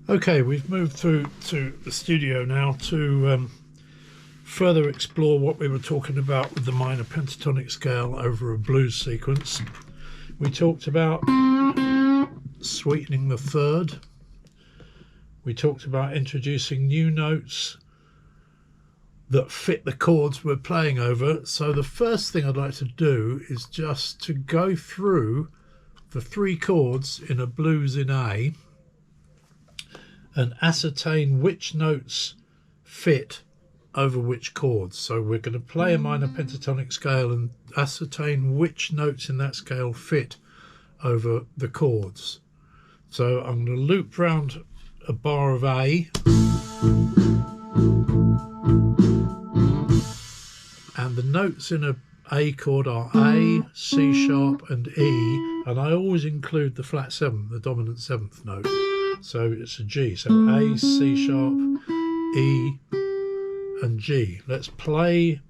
Okay, we've moved through to the studio now to further explore what we were talking about with the minor pentatonic scale over a blues sequence. We talked about sweetening the third. We talked about introducing new notes that fit the chords we're playing over. So the first thing I'd like to do is just to go through the three chords in a blues in A and ascertain which notes fit over which chords. So we're going to play a minor pentatonic scale and ascertain which notes in that scale fit over the chords. So I'm going to loop round a bar of A, and the notes in a A chord are A, C sharp and E, and I always include the flat seventh, the dominant seventh note. So it's a G, so A, C sharp, E and G. Let's play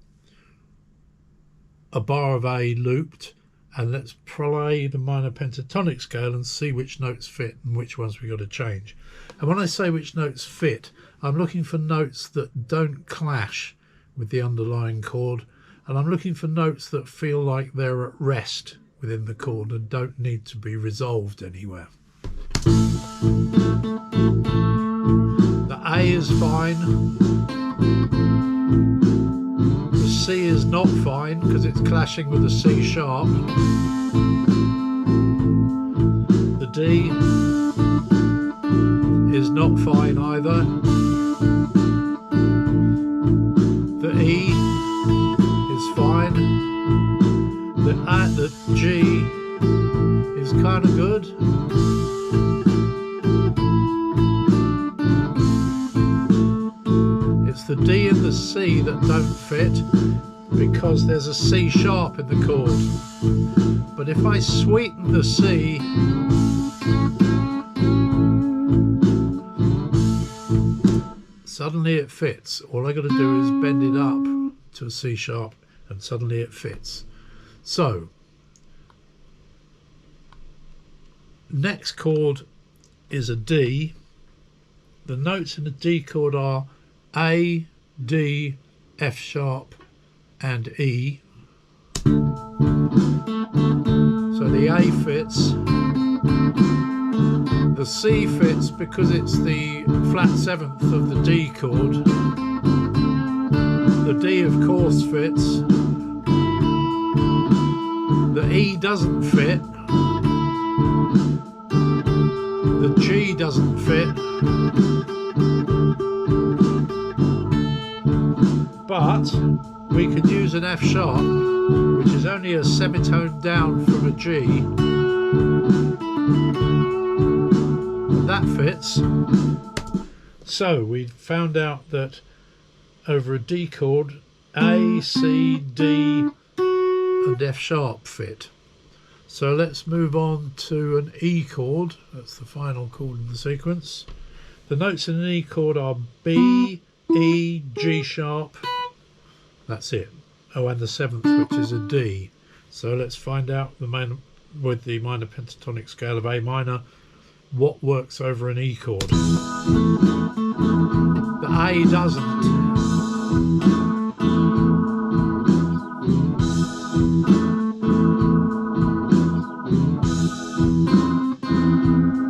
a bar of A looped, and let's play the minor pentatonic scale and see which notes fit and which ones we got to change. And when I say which notes fit, I'm looking for notes that don't clash with the underlying chord, and I'm looking for notes that feel like they're at rest within the chord and don't need to be resolved anywhere. The A is fine. The C is not fine because it's clashing with the C sharp. The D is not fine either. The E is fine. The G is kind of good. It's the D and the C that don't fit because there's a C sharp in the chord. But if I sweeten the C, suddenly it fits. All I got to do is bend it up to a C sharp and suddenly it fits. So next chord is a D. The notes in the D chord are A, D, F sharp and E. So the A fits. The C fits because it's the flat seventh of the D chord. The D of course fits. The E doesn't fit. The G doesn't fit. But we can use an F sharp, which is only a semitone down from a G. And that fits. So we found out that over a D chord, A, C, D and F sharp fit. So let's move on to an E chord. That's the final chord in the sequence. The notes in an E chord are B, E, G sharp. That's it. Oh, and the seventh, which is a D. So let's find out with the minor pentatonic scale of A minor what works over an E chord. The A doesn't.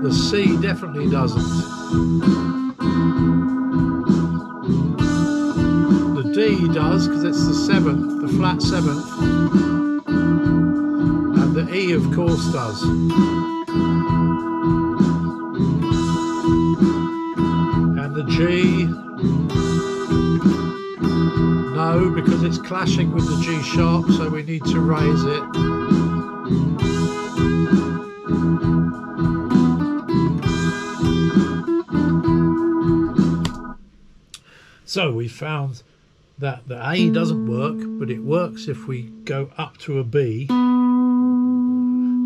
The C definitely doesn't. The D does because it's the seventh, the flat seventh. And the E of course does. And the G, no, because it's clashing with the G sharp, so we need to raise it. So we found that the A doesn't work, but it works if we go up to a B.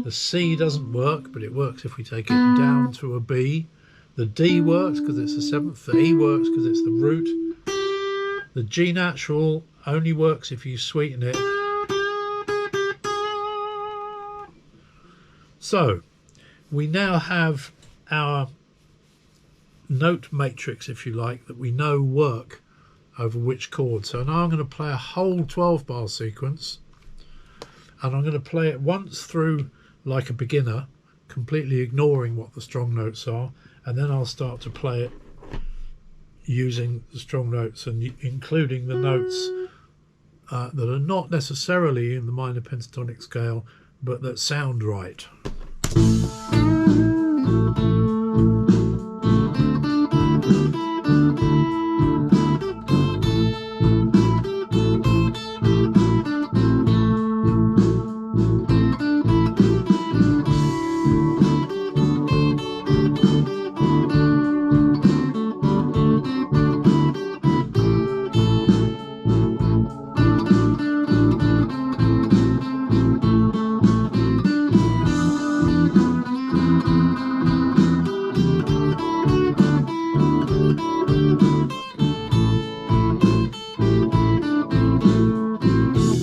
The C doesn't work, but it works if we take it down to a B. The D works because it's the seventh. The E works because it's the root. The G natural only works if you sweeten it. So we now have our note matrix, if you like, that we know work over which chord. So now I'm going to play a whole 12-bar sequence, and I'm going to play it once through like a beginner, completely ignoring what the strong notes are, and then I'll start to play it using the strong notes and including the notes that are not necessarily in the minor pentatonic scale, but that sound right.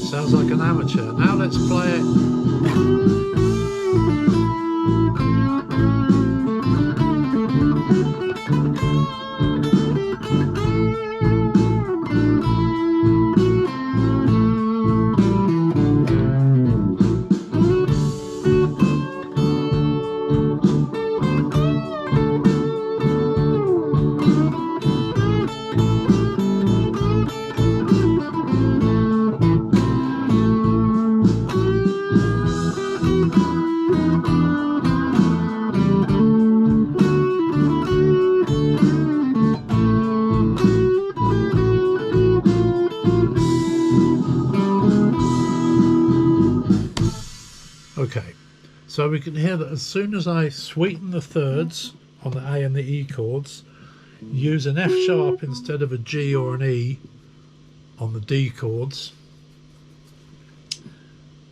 Sounds like an amateur. Now let's play it. Okay, so we can hear that as soon as I sweeten the thirds on the A and the E chords, use an F sharp instead of a G or an E on the D chords,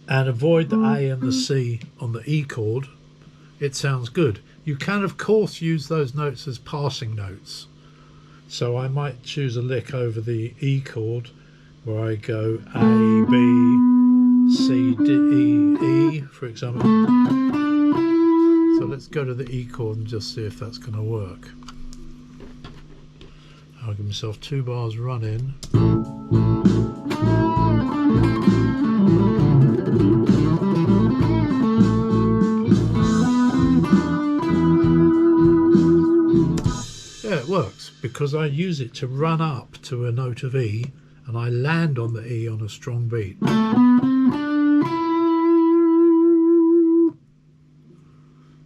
and avoid the A and the C on the E chord, it sounds good. You can of course use those notes as passing notes. So I might choose a lick over the E chord where I go A, B, C, D, E, for example. So let's go to the E chord and just see if that's going to work. I'll give myself 2 bars run in. Yeah, it works because I use it to run up to a note of E and I land on the E on a strong beat.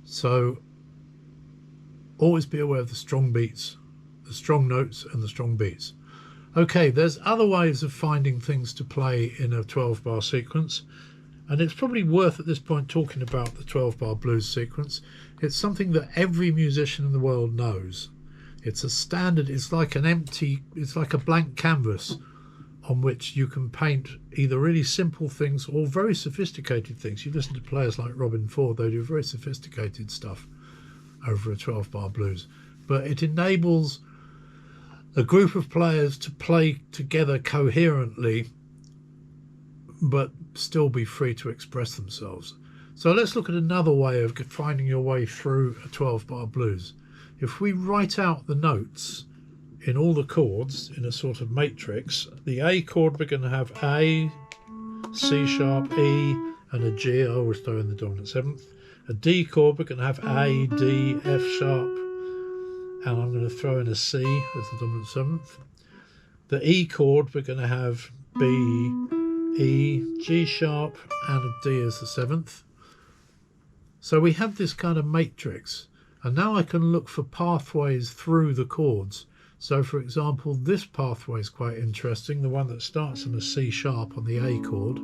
So always be aware of the strong beats, the strong notes and the strong beats. Okay, there's other ways of finding things to play in a 12-bar sequence, and it's probably worth at this point talking about the 12-bar blues sequence. It's something that every musician in the world knows. It's a standard, it's like a blank canvas on which you can paint either really simple things or very sophisticated things. You listen to players like Robin Ford, they do very sophisticated stuff over a 12-bar blues. But it enables a group of players to play together coherently, but still be free to express themselves. So let's look at another way of finding your way through a 12-bar blues. If we write out the notes in all the chords in a sort of matrix, the A chord we're going to have A, C sharp, E and a G. I always throw in the dominant seventh. A D chord we're going to have A, D, F sharp, and I'm going to throw in a C as the dominant seventh. The E chord we're going to have B, E, G sharp and a D as the seventh. So we have this kind of matrix, and now I can look for pathways through the chords. So for example, this pathway is quite interesting, the one that starts in a C sharp on the A chord,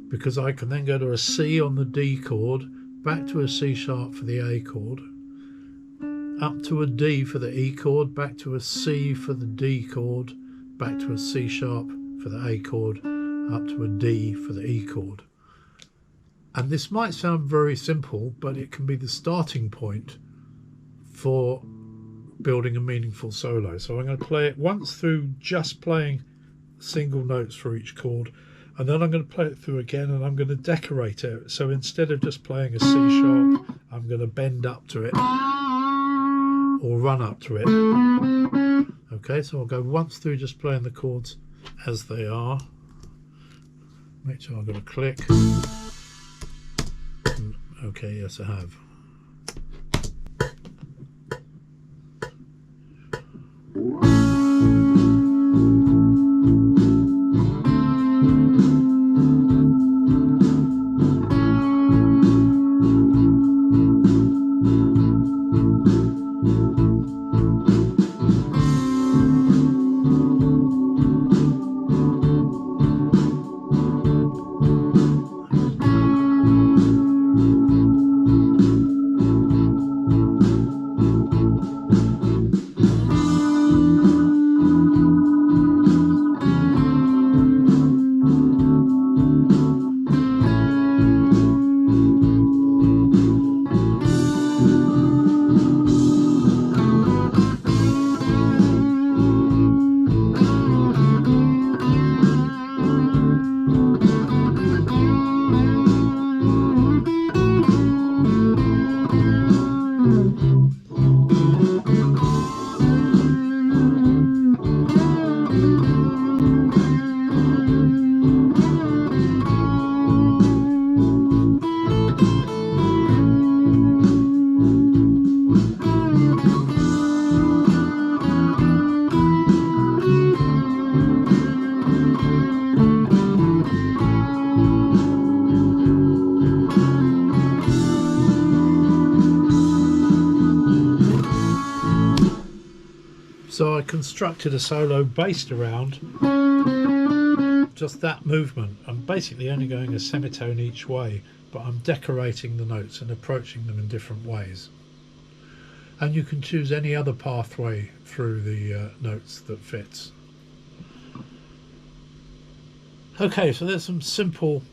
because I can then go to a C on the D chord, back to a C sharp for the A chord, up to a D for the E chord, back to a C for the D chord, back to a C sharp for the A chord, up to a D for the E chord. And this might sound very simple, but it can be the starting point for building a meaningful solo. So I'm going to play it once through just playing single notes for each chord, and then I'm going to play it through again and I'm going to decorate it. So instead of just playing a C sharp, I'm going to bend up to it or run up to it. Okay, so I'll go once through just playing the chords as they are. Make sure I've got a click. Okay, yes I have. So I constructed a solo based around just that movement. I'm basically only going a semitone each way, but I'm decorating the notes and approaching them in different ways. And you can choose any other pathway through the notes that fits. Okay, so there's some simple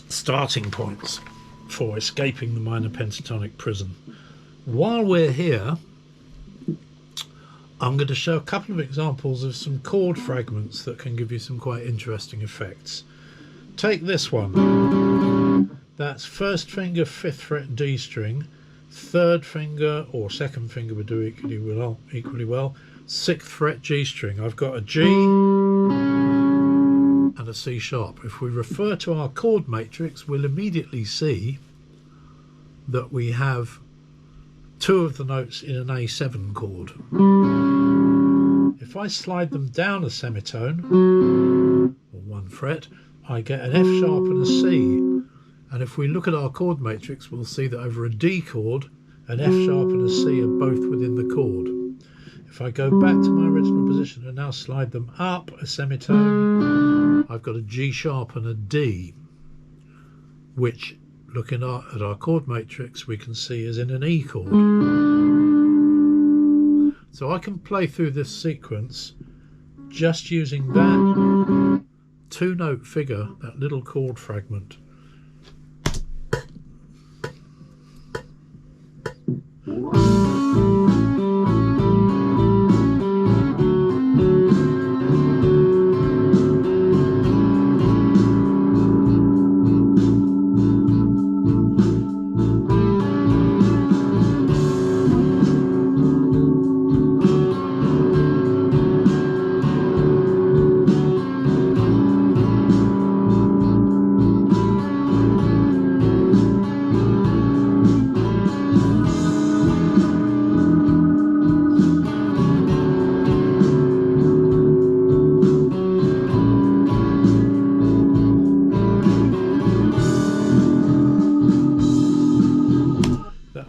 starting points for escaping the minor pentatonic prison. While we're here, I'm going to show a couple of examples of some chord fragments that can give you some quite interesting effects. Take this one. That's first finger, 5th fret D string, 3rd finger or 2nd finger would do equally well, 6th fret G string. I've got a G and a C sharp. If we refer to our chord matrix, we'll immediately see that we have 2 of the notes in an A7 chord. If I slide them down a semitone, or 1 fret, I get an F sharp and a C. And if we look at our chord matrix, we'll see that over a D chord, an F sharp and a C are both within the chord. If I go back to my original position and now slide them up a semitone, I've got a G sharp and a D, which, looking at our chord matrix, we can see is in an E chord. So I can play through this sequence just using that 2-note figure, that little chord fragment.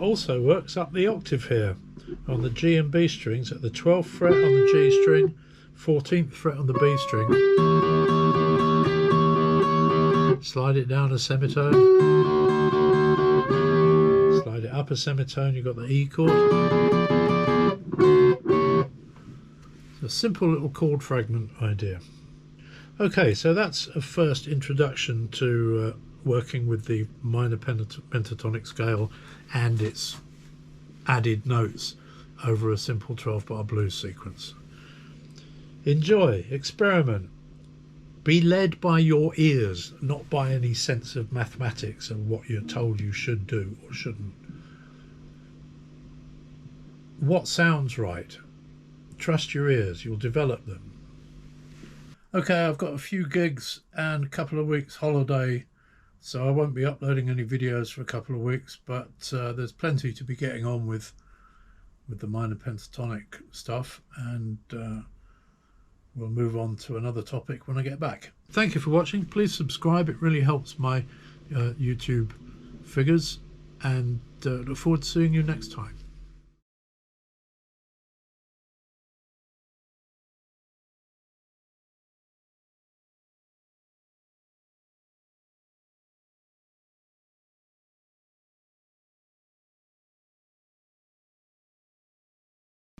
Also works up the octave here on the G and B strings at the 12th fret on the G string, 14th fret on the B string. Slide it down a semitone, slide it up a semitone, you've got the E chord. It's a simple little chord fragment idea. Okay, so that's a first introduction to working with the minor pentatonic scale and its added notes over a simple 12-bar blues sequence. Enjoy, experiment, be led by your ears, not by any sense of mathematics and what you're told you should do or shouldn't. what sounds right. Trust your ears, you'll develop them. Okay, I've got a few gigs and a couple of weeks holiday, so I won't be uploading any videos for a couple of weeks, but there's plenty to be getting on with the minor pentatonic stuff, and we'll move on to another topic when I get back. Thank you for watching. Please subscribe, it really helps my YouTube figures, and look forward to seeing you next time.